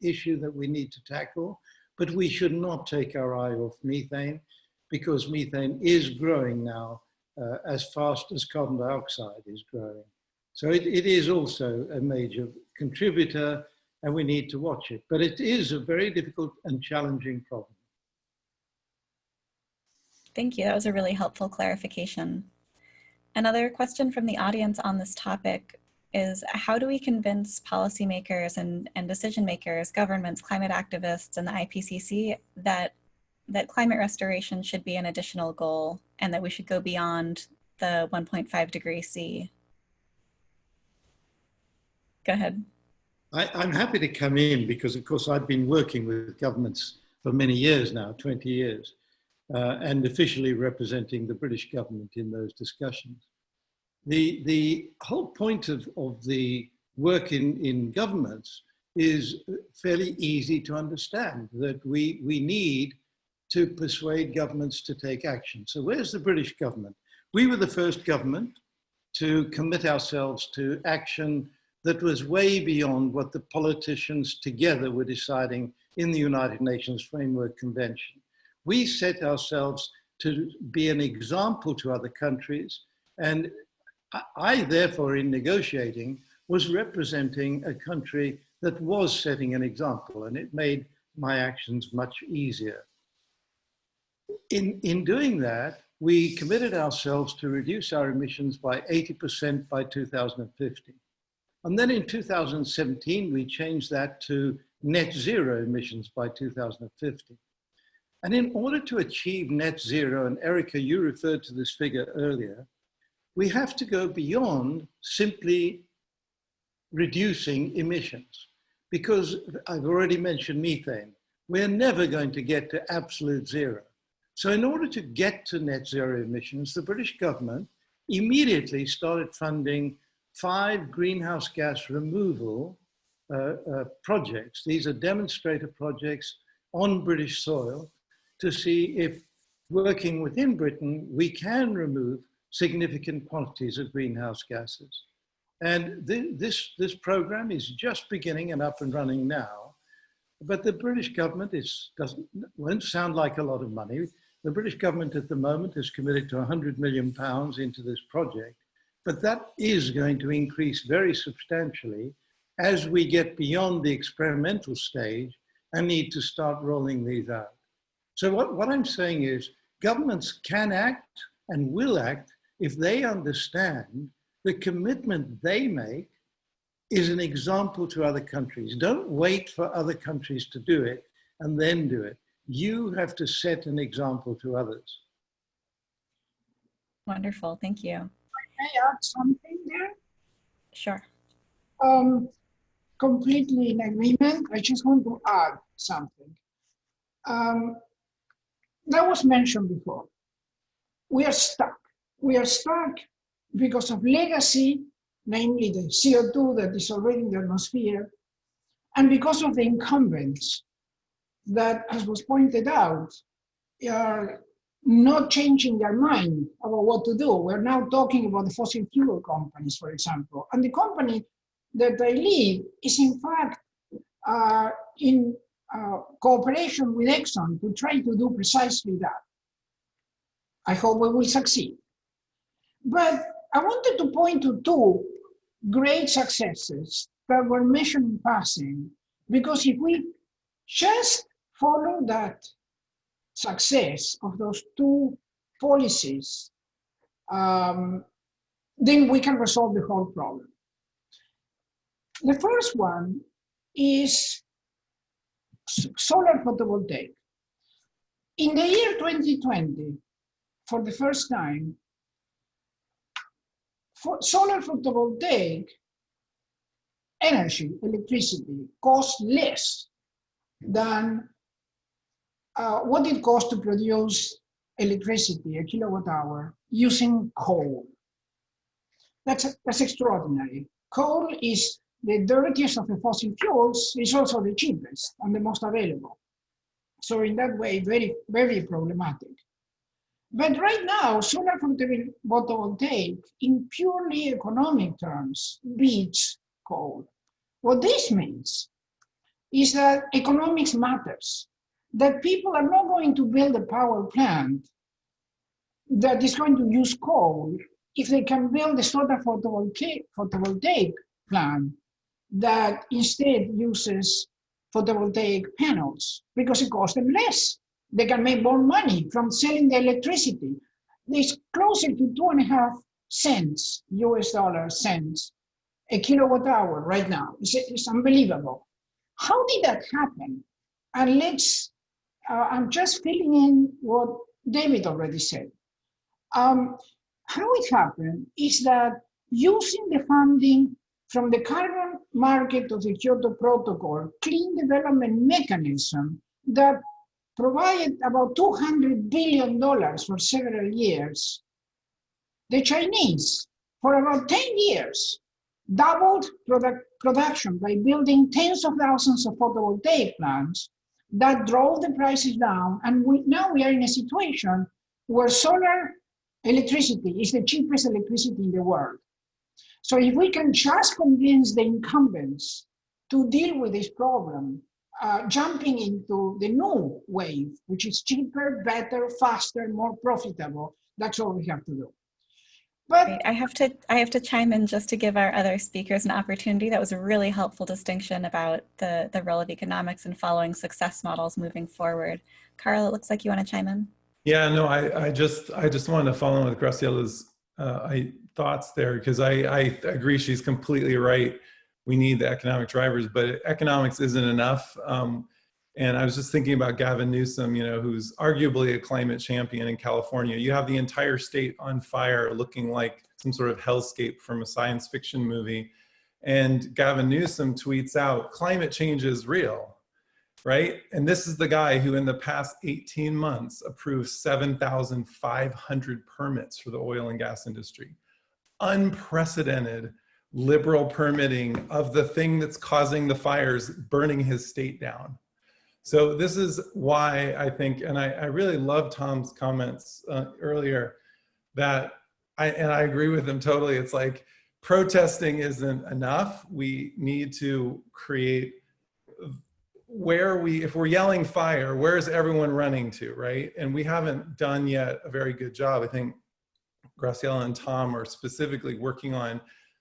Speaker 3: issue that we need to tackle, but we should not take our eye off methane, because methane is growing now as fast as carbon dioxide is growing. So it is also a major contributor, and we need to watch it. But it is a very difficult and challenging problem.
Speaker 13: Thank you, that was a really helpful clarification. Another question from the audience on this topic is, how do we convince policymakers and decision makers, governments, climate activists, and the IPCC that climate restoration should be an additional goal and that we should go beyond the 1.5 degrees C? Go ahead.
Speaker 3: I'm happy to come in because, of course, I've been working with governments for many years now, 20 years, and officially representing the British government in those discussions. The whole point of the work in governments is fairly easy to understand, that we need to persuade governments to take action. So where's the British government? We were the first government to commit ourselves to action that was way beyond what the politicians together were deciding in the United Nations Framework Convention. We set ourselves to be an example to other countries, and I therefore, in negotiating, was representing a country that was setting an example, and it made my actions much easier. In doing that, we committed ourselves to reduce our emissions by 80% by 2050. And then in 2017, we changed that to net zero emissions by 2050. And in order to achieve net zero, and Erica, you referred to this figure earlier, we have to go beyond simply reducing emissions, because I've already mentioned methane. We're never going to get to absolute zero. So in order to get to net zero emissions, the British government immediately started funding 5 greenhouse gas removal projects. These are demonstrator projects on British soil to see if, working within Britain, we can remove significant quantities of greenhouse gases. And this program is just beginning and up and running now. But the British government won't sound like a lot of money. The British government at the moment has committed to £100 million into this project, but that is going to increase very substantially as we get beyond the experimental stage and need to start rolling these out. So what I'm saying is governments can act and will act if they understand the commitment they make is an example to other countries. Don't wait for other countries to do it and then do it. You have to set an example to others.
Speaker 13: Wonderful, thank you.
Speaker 14: May I add something there?
Speaker 13: Sure.
Speaker 14: Completely in agreement. I just want to add something. That was mentioned before. We are stuck. We are stuck because of legacy, namely the CO2 that is already in the atmosphere, and because of the incumbents that, as was pointed out, are not changing their mind about what to do. We're now talking about the fossil fuel companies, for example. And the company that I lead is in fact in cooperation with Exxon to try to do precisely that. I hope we will succeed. But I wanted to point to two great successes that were mentioned in passing, because if we just follow that success of those two policies, then we can resolve the whole problem. The first one is solar photovoltaic. In the year 2020, for the first time, solar photovoltaic energy, electricity, costs less than what it costs to produce electricity, a kilowatt hour, using coal. That's extraordinary. Coal is the dirtiest of the fossil fuels, is also the cheapest and the most available. So in that way, very, very problematic. But right now, solar photovoltaic, in purely economic terms, beats coal. What this means is that economics matters, that people are not going to build a power plant that is going to use coal if they can build a solar photovoltaic plant that instead uses photovoltaic panels, because it costs them less. They can make more money from selling the electricity. It's closer to 2.5 cents, US dollar cents, a kilowatt hour right now. It's unbelievable. How did that happen? And I'm just filling in what David already said. How it happened is that using the funding from the carbon market of the Kyoto Protocol, clean development mechanism that provided about $200 billion for several years, the Chinese, for about 10 years, doubled production by building tens of thousands of photovoltaic plants that drove the prices down. And now we are in a situation where solar electricity is the cheapest electricity in the world. So if we can just convince the incumbents to deal with this problem, jumping into the new wave, which is cheaper, better, faster, more profitable, that's all we have to do. But
Speaker 13: great. I have to chime in just to give our other speakers an opportunity. That was a really helpful distinction about the role of economics and following success models moving forward. Carl, it looks like you want to chime in.
Speaker 17: Yeah, no, I just wanted to follow with Graciela's thoughts there, because I agree, she's completely right. We need the economic drivers, but economics isn't enough. And I was just thinking about Gavin Newsom, who's arguably a climate champion in California. You have the entire state on fire, looking like some sort of hellscape from a science fiction movie. And Gavin Newsom tweets out, climate change is real, right? And this is the guy who in the past 18 months approved 7,500 permits for the oil and gas industry. Unprecedented liberal permitting of the thing that's causing the fires, burning his state down. So this is why I think, and I really love Tom's comments earlier, that I agree with him totally. It's like protesting isn't enough. We need to create where are we, if we're yelling fire, where is everyone running to, right? And we haven't done yet a very good job. I think Graciela and Tom are specifically working on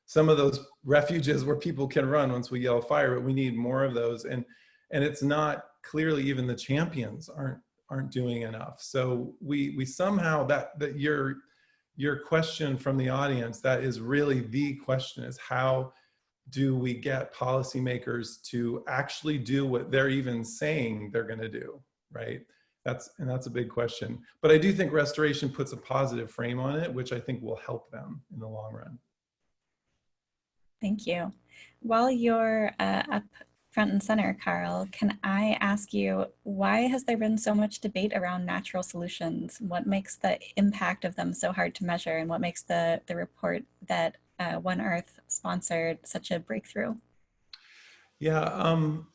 Speaker 17: some of those refuges where people can run once we yell fire, but we need more of those. And it's not clearly, even the champions aren't doing enough. So we somehow, that your question from the audience, that is really the question, is how do we get policymakers to actually do what they're even saying they're going to do, right? That's a big question. But I do think restoration puts a positive frame on it, which I think will help them in the long run.
Speaker 13: Thank you. While you're up front and center, Carl, can I ask you, why has there been so much debate around natural solutions? What makes the impact of them so hard to measure, and what makes the report that One Earth sponsored such a breakthrough?
Speaker 17: Yeah,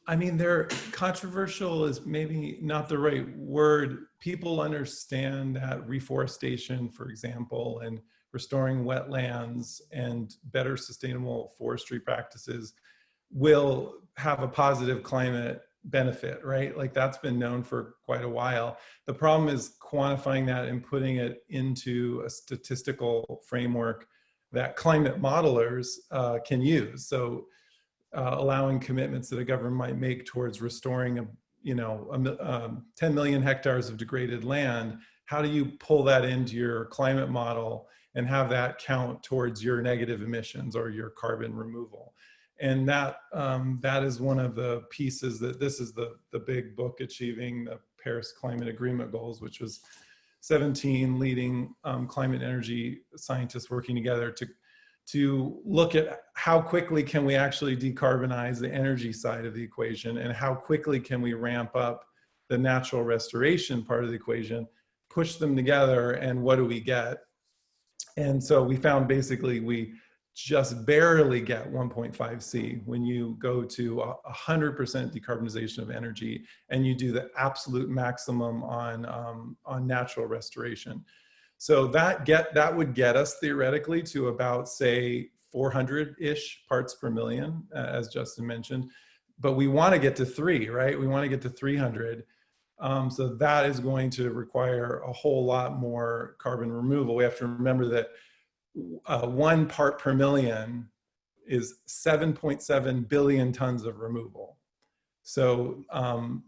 Speaker 17: I mean, they're controversial is maybe not the right word. People understand that reforestation, for example, and restoring wetlands and better sustainable forestry practices will have a positive climate benefit, right? Like, that's been known for quite a while. The problem is quantifying that and putting it into a statistical framework that climate modelers can use. So allowing commitments that a government might make towards restoring 10 million hectares of degraded land, how do you pull that into your climate model and have that count towards your negative emissions or your carbon removal? And that is one of the pieces that this is the big book, Achieving the Paris Climate Agreement Goals, which was 17 leading climate energy scientists working together to look at how quickly can we actually decarbonize the energy side of the equation, and how quickly can we ramp up the natural restoration part of the equation, push them together, and what do we get? And so we found basically we just barely get 1.5 C when you go to 100% decarbonization of energy and you do the absolute maximum on natural restoration. So that would get us theoretically to about, say, 400-ish parts per million, as Justin mentioned. But we want to get to 3, right? We want to get to 300. So that is going to require a whole lot more carbon removal. We have to remember that 1 part per million is 7.7 billion tons of removal. So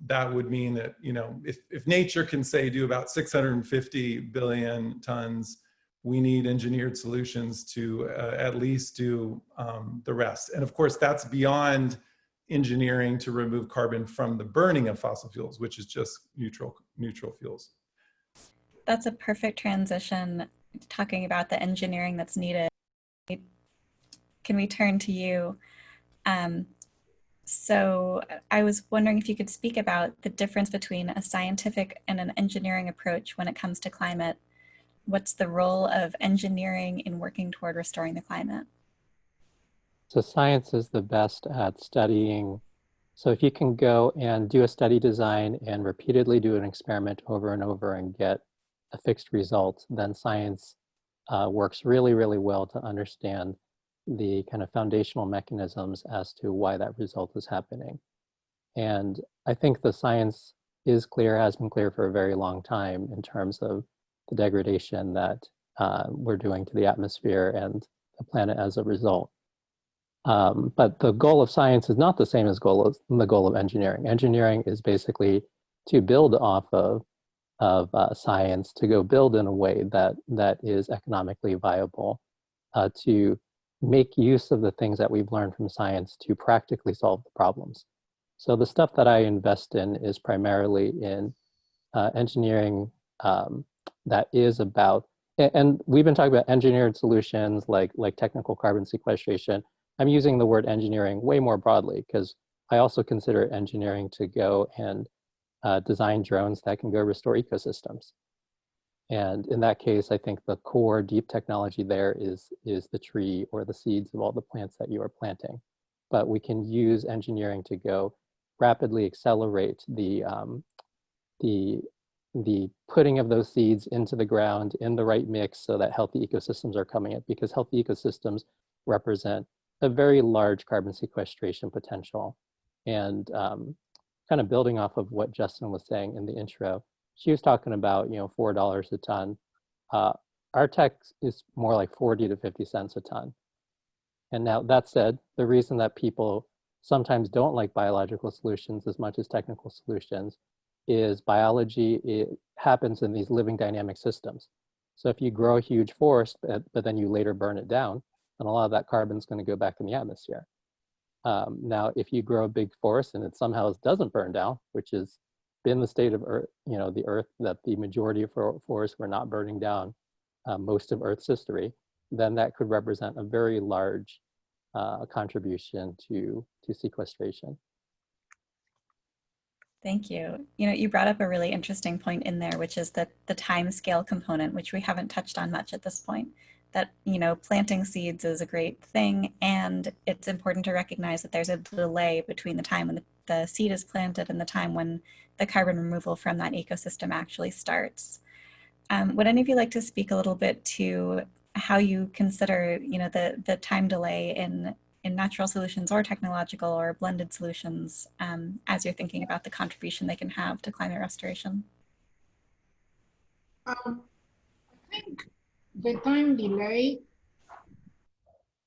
Speaker 17: that would mean that, if nature can say do about 650 billion tons, we need engineered solutions to at least do the rest. And of course, that's beyond engineering to remove carbon from the burning of fossil fuels, which is just neutral fuels.
Speaker 13: That's a perfect transition, talking about the engineering that's needed. Can we turn to you? So I was wondering if you could speak about the difference between a scientific and an engineering approach when it comes to climate. What's the role of engineering in working toward restoring the climate?
Speaker 15: So science is the best at studying. So if you can go and do a study design and repeatedly do an experiment over and over and get a fixed result, then science works really, really well to understand the kind of foundational mechanisms as to why that result is happening. And I think the science is clear, has been clear for a very long time in terms of the degradation that we're doing to the atmosphere and the planet as a result. But the goal of science is not the same as the goal of engineering. Engineering is basically to build off of science, to go build in a way that is economically viable, to make use of the things that we've learned from science to practically solve the problems. So the stuff that I invest in is primarily in engineering that is about, and we've been talking about engineered solutions like technical carbon sequestration. I'm using the word engineering way more broadly because I also consider engineering to go and design drones that can go restore ecosystems. And in that case, I think the core deep technology there is the tree or the seeds of all the plants that you are planting. But we can use engineering to go rapidly accelerate the putting of those seeds into the ground in the right mix so that healthy ecosystems are coming up, because healthy ecosystems represent a very large carbon sequestration potential. And kind of building off of what Justin was saying in the intro, she was talking about, $4 a ton. Our tech is more like 40 to 50 cents a ton. And now that said, the reason that people sometimes don't like biological solutions as much as technical solutions is biology, it happens in these living dynamic systems. So if you grow a huge forest, but then you later burn it down, then a lot of that carbon is going to go back in the atmosphere. Now, if you grow a big forest and it somehow doesn't burn down, which has been the state of Earth, the Earth, that the majority of forests were not burning down most of Earth's history, then that could represent a very large contribution to sequestration.
Speaker 13: Thank you. You brought up a really interesting point in there, which is the time scale component, which we haven't touched on much at this point. That, planting seeds is a great thing, and it's important to recognize that there's a delay between the time when the seed is planted and the time when the carbon removal from that ecosystem actually starts. Would any of you like to speak a little bit to how you consider, the time delay in natural solutions or technological or blended solutions as you're thinking about the contribution they can have to climate restoration?
Speaker 14: I think the time delay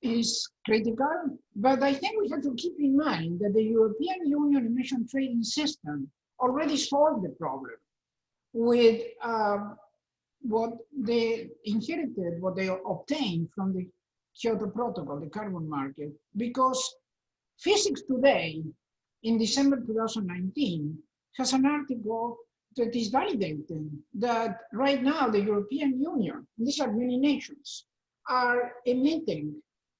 Speaker 14: is critical, but I think we have to keep in mind that the European Union emission trading system already solved the problem with what they inherited, what they obtained from the Kyoto Protocol, the carbon market, because Physics Today in December 2019 has an article that is validating that right now the European Union, these are many nations, are emitting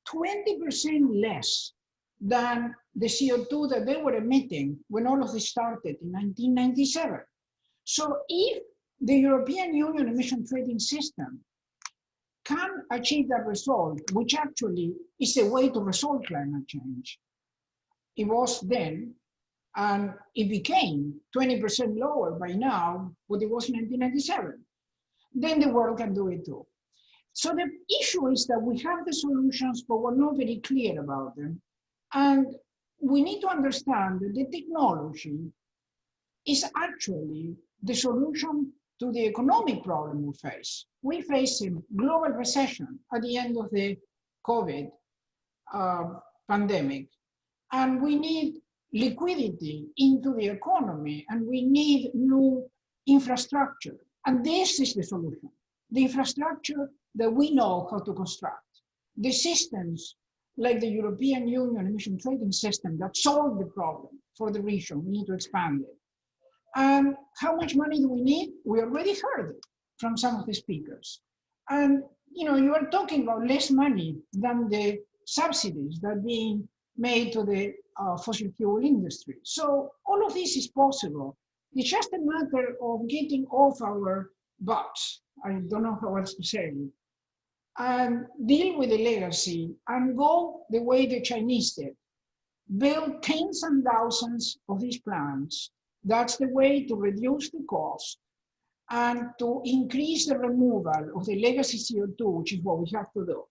Speaker 14: 20% less than the CO2 that they were emitting when all of this started in 1997. So if the European Union emission trading system can achieve that result, which actually is a way to resolve climate change, it was then, and it became 20% lower by now, what it was in 1997, then the world can do it too. So the issue is that we have the solutions, but we're not very clear about them. And we need to understand that the technology is actually the solution to the economic problem we face. We face a global recession at the end of the COVID pandemic, and we need liquidity into the economy, and we need new infrastructure. And this is the solution, the infrastructure that we know how to construct. The systems like the European Union emission trading system that solve the problem for the region, we need to expand it. And how much money do we need? We already heard it from some of the speakers. And you are talking about less money than the subsidies that are being made to the fossil fuel industry. So all of this is possible. It's just a matter of getting off our butts, I don't know how else to say it, and deal with the legacy and go the way the Chinese did. Build tens and thousands of these plants. That's the way to reduce the cost and to increase the removal of the legacy CO2, which is what we have to do.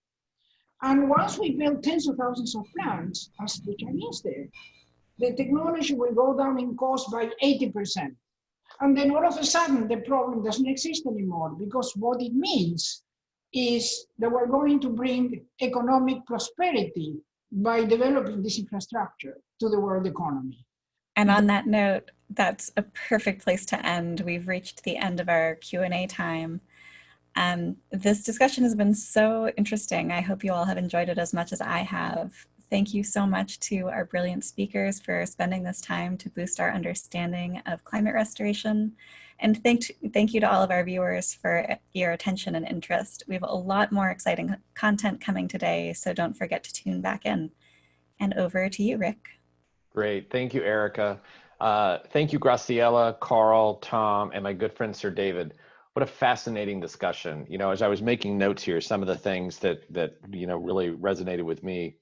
Speaker 14: And once we build tens of thousands of plants, as the Chinese did, the technology will go down in cost by 80%. And then all of a sudden, the problem doesn't exist anymore, because what it means is that we're going to bring economic prosperity by developing this infrastructure to the world economy.
Speaker 13: And on that note, that's a perfect place to end. We've reached the end of our Q&A time. This discussion has been so interesting. I hope you all have enjoyed it as much as I have. Thank you so much to our brilliant speakers for spending this time to boost our understanding of climate restoration. And thank you to all of our viewers for your attention and interest. We have a lot more exciting content coming today, so don't forget to tune back in. And over to you, Rick.
Speaker 7: Great, thank you, Erica. Thank you, Graciela, Carl, Tom, and my good friend, Sir David. What a fascinating discussion. As I was making notes here, some of the things that really resonated with me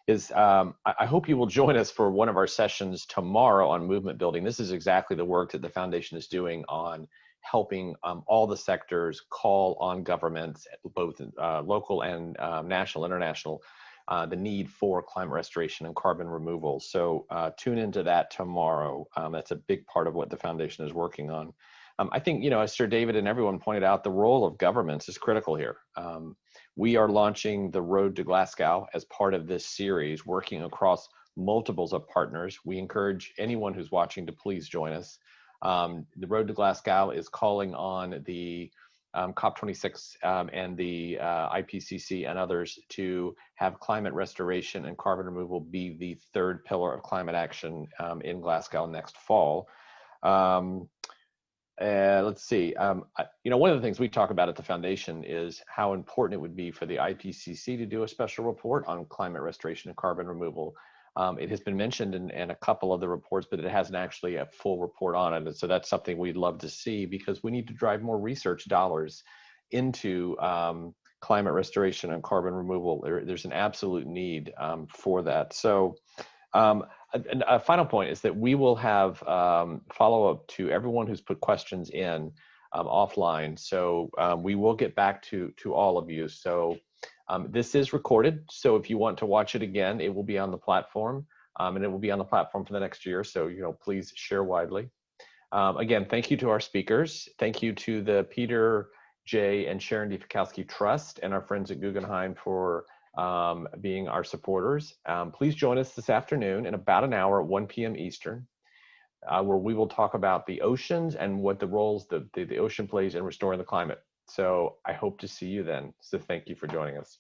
Speaker 7: is I hope you will join us for one of our sessions tomorrow on movement building. This is exactly the work that the foundation is doing on helping all the sectors call on governments, both local and national, international, the need for climate restoration and carbon removal. So tune into that tomorrow. That's a big part of what the foundation is working on. I think, as Sir David and everyone pointed out, the role of governments is critical here. We are launching the Road to Glasgow as part of this series, working across multiples of partners. We encourage anyone who's watching to please join us. The Road to Glasgow is calling on the COP26 and the IPCC and others to have climate restoration and carbon removal be the third pillar of climate action in Glasgow next fall. Let's see. One of the things we talk about at the foundation is how important it would be for the IPCC to do a special report on climate restoration and carbon removal. It has been mentioned in a couple of the reports, but it hasn't actually a full report on it. And so that's something we'd love to see, because we need to drive more research dollars into climate restoration and carbon removal. There's an absolute need for that. So a final point is that we will have follow-up to everyone who's put questions in offline. So we will get back to all of you. So this is recorded. So if you want to watch it again, it will be on the platform, and it will be on the platform for the next year. So, please share widely. Again, thank you to our speakers. Thank you to the Peter J. and Sharon DiCaprio Trust and our friends at Guggenheim for being our supporters. Please join us this afternoon in about an hour at 1 p.m. Eastern, where we will talk about the oceans and what the roles the ocean plays in restoring the climate. So I hope to see you then. So thank you for joining us.